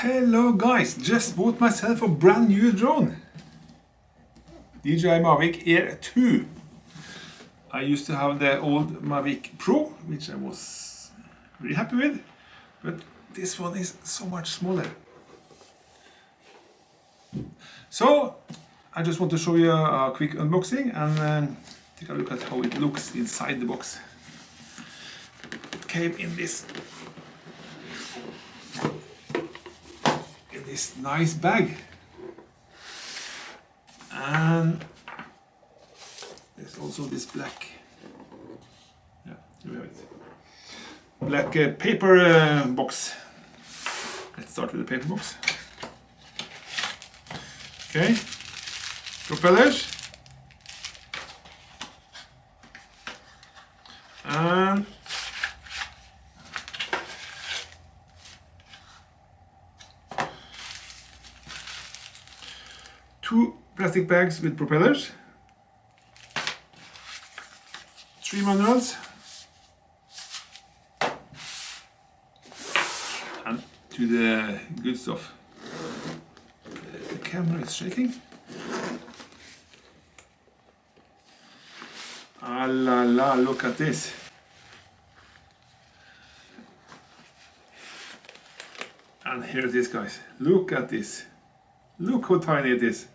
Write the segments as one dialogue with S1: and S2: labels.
S1: Hello guys, just bought myself a brand new drone. DJI Mavic Air 2. I used to have the old Mavic Pro, which I was really happy with, but this one is so much smaller. So I just want to show you a quick unboxing and take a look at how it looks inside the box. It came in this nice bag, and there's also this black, here we have it, black paper box. Let's start with the paper box. Okay, propellers, and two plastic bags with propellers, 3 manuals, and to the good stuff. The camera is shaking. Ah la la, look at this. And here it is, guys. Look at this. Look how tiny it is.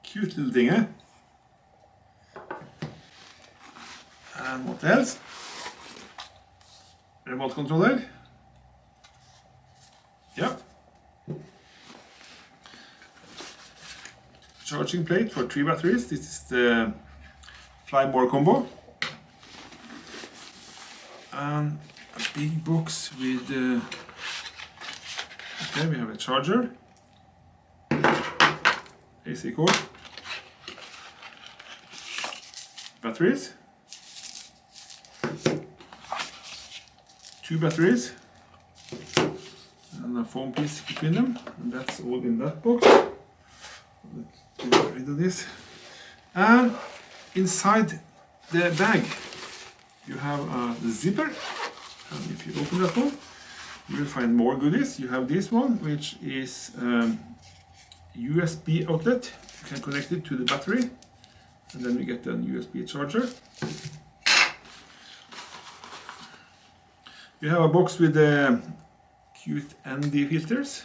S1: Cute little thing, eh? And what else? Remote controller. Yep. Charging plate for 3 batteries. This is the Fly More combo. And a big box with okay, we have a charger, AC cord, batteries, 2 batteries, and a foam piece between them, and that's all in that box. Let's get rid of this. And inside the bag you have the zipper, and if you open that one you will find more goodies. You have this one, which is USB outlet. You can connect it to the battery, and then we get a USB charger. You have a box with cute ND filters.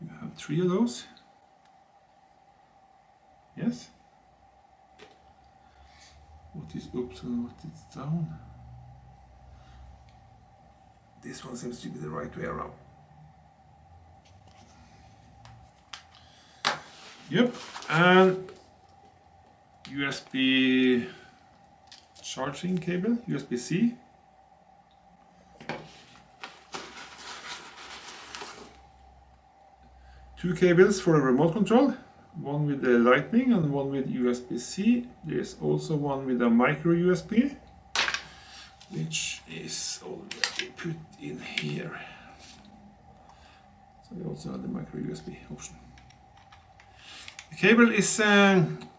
S1: You have 3 of those. Yes. What is up and what is down? This one seems to be the right way around. Yep, and USB charging cable, USB-C. Two cables for a remote control, one with the lightning and one with USB-C. There's also one with a micro USB, which is already put in here. So we also have the micro USB option. The cable is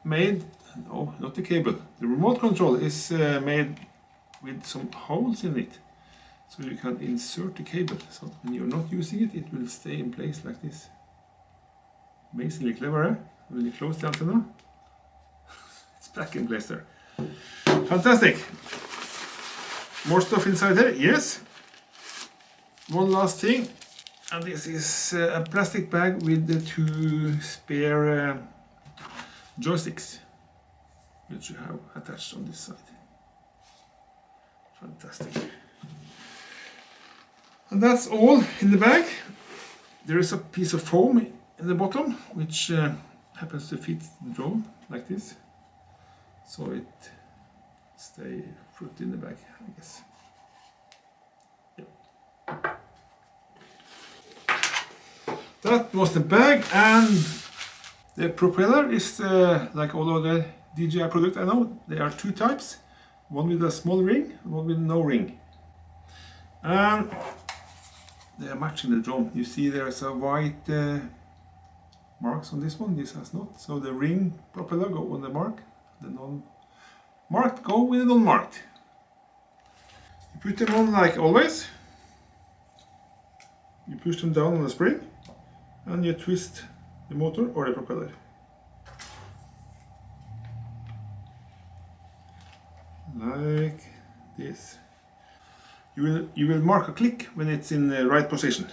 S1: made, no, not the cable, the remote control is made with some holes in it, so you can insert the cable, so when you're not using it, it will stay in place like this. Amazingly clever, eh? When you close the antenna, it's back in place there. Fantastic! More stuff inside there, yes. One last thing, and this is a plastic bag with the 2 spare joysticks, which you have attached on this side. Fantastic. And that's all in the bag. There is a piece of foam in the bottom, which happens to fit the drone like this, so it stays put in the bag, I guess. Yep. That was the bag, and the propeller is like all other DJI products I know. There are 2 types, one with a small ring, one with no ring. And they are matching the drone. You see there's a white marks on this one, this has not. So the ring propeller go on the mark, the non-marked go with the non-marked. You put them on like always. push them down on the spring and you twist the motor or the propeller. Like this. You will mark a click when it's in the right position.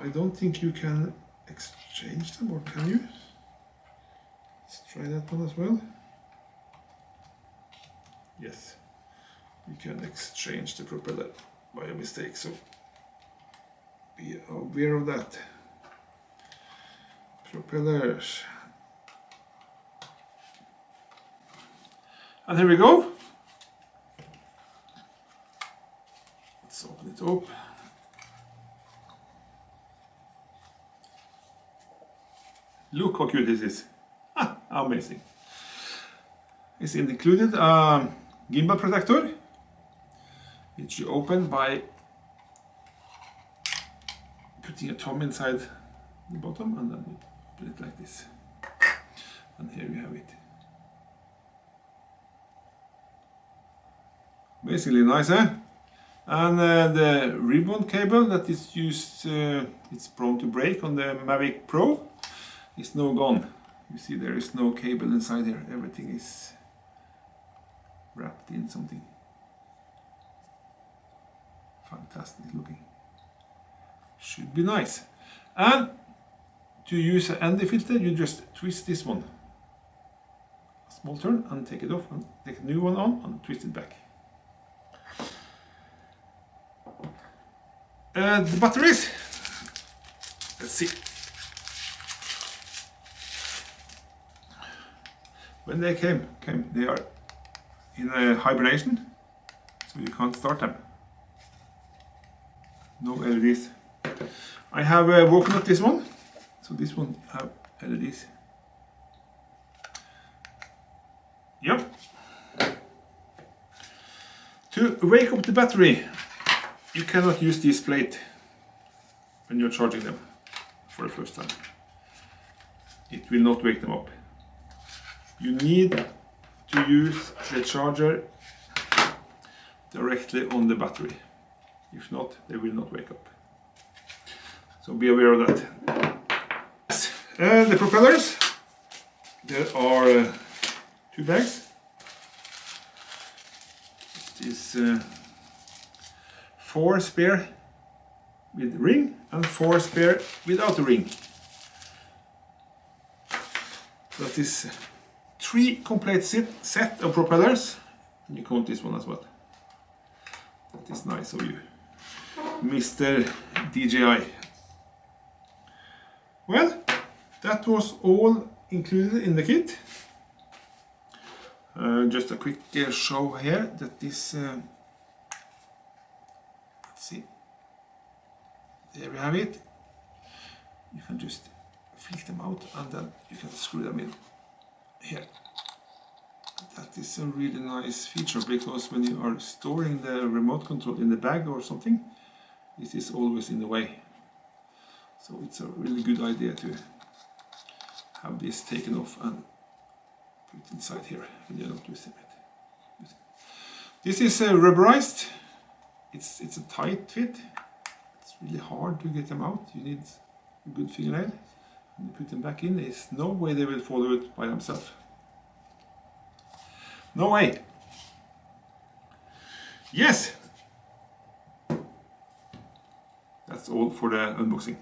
S1: I don't think you can exchange them, or can you? Let's try that one as well. Yes, you can exchange the propeller by a mistake, so be aware of that. Propellers. And here we go. Let's open it up. Look how cute this is. Amazing. It's included a gimbal protector, which you open by putting a thumb inside the bottom and then you open it like this. And here you have it. Basically nice, eh? And the ribbon cable that is used, it's prone to break on the Mavic Pro, is now gone. You see there is no cable inside here, everything is wrapped in something. Fantastic looking. Should be nice. And to use an ND filter, you just twist this one. A small turn and take it off and take a new one on and twist it back. The batteries, let's see. When they came, they are in a hibernation, so you can't start them. No LEDs. I have woken up this one, so this one have LEDs. Yep. To wake up the battery, you cannot use this plate when you're charging them for the first time. It will not wake them up. You need to use the charger directly on the battery. If not, they will not wake up. So be aware of that. And the propellers, there are 2 bags. It is 4 spare with ring and 4 spare without the ring. That is 3 complete set of propellers. You count this one as well. That is nice of you, Mr. DJI. Well, that was all included in the kit. Just a quick show here that this, let's see, there we have it. You can just flick them out and then you can screw them in here. That is a really nice feature, because when you are storing the remote control in the bag or something, this is always in the way. So it's a really good idea to have this taken off and put inside here when you're not using it. This is rubberized. It's a tight fit. It's really hard to get them out. You need a good fingernail. When you put them back in, there's no way they will fall out by themselves. No way. Yes. That's all for the unboxing.